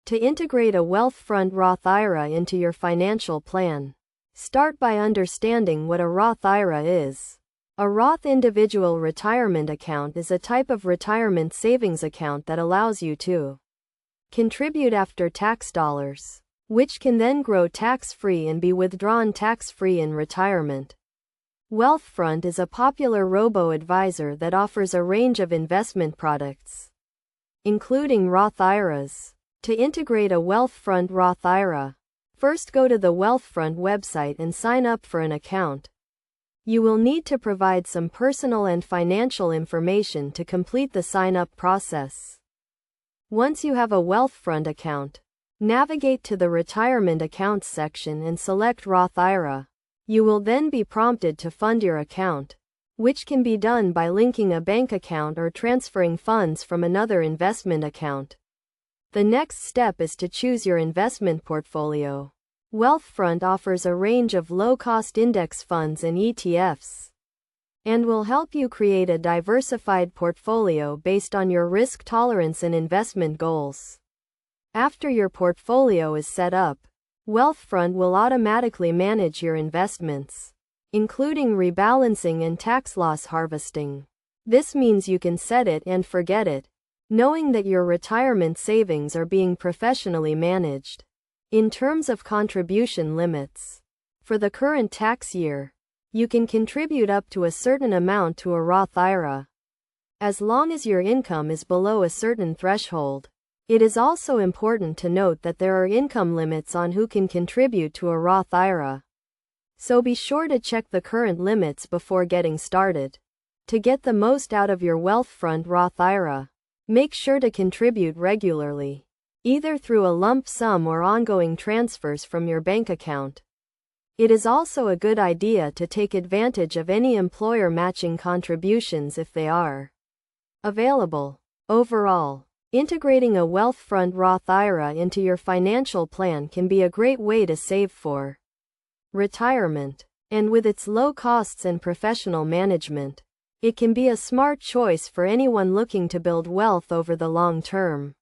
To integrate a Wealthfront Roth IRA into your financial plan, start by understanding what a Roth IRA is. A Roth individual retirement account is a type of retirement savings account that allows you to contribute after-tax dollars, which can then grow tax-free and be withdrawn tax-free in retirement. Wealthfront is a popular robo-advisor that offers a range of investment products, including Roth IRAs. To integrate a Wealthfront Roth IRA, first go to the Wealthfront website and sign up for an account. You will need to provide some personal and financial information to complete the sign-up process. Once you have a Wealthfront account, navigate to the Retirement Accounts section and select Roth IRA. You will then be prompted to fund your account, which can be done by linking a bank account or transferring funds from another investment account. The next step is to choose your investment portfolio. Wealthfront offers a range of low-cost index funds and ETFs, and will help you create a diversified portfolio based on your risk tolerance and investment goals. After your portfolio is set up, Wealthfront will automatically manage your investments, including rebalancing and tax loss harvesting. This means you can set it and forget it, knowing that your retirement savings are being professionally managed. In terms of contribution limits, for the current tax year, you can contribute up to a certain amount to a Roth IRA, as long as your income is below a certain threshold. It is also important to note that there are income limits on who can contribute to a Roth IRA, so be sure to check the current limits before getting started. To get the most out of your Wealthfront Roth IRA, make sure to contribute regularly, either through a lump sum or ongoing transfers from your bank account. It is also a good idea to take advantage of any employer matching contributions if they are available. Overall, integrating a Wealthfront Roth IRA into your financial plan can be a great way to save for retirement, and with its low costs and professional management, it can be a smart choice for anyone looking to build wealth over the long term.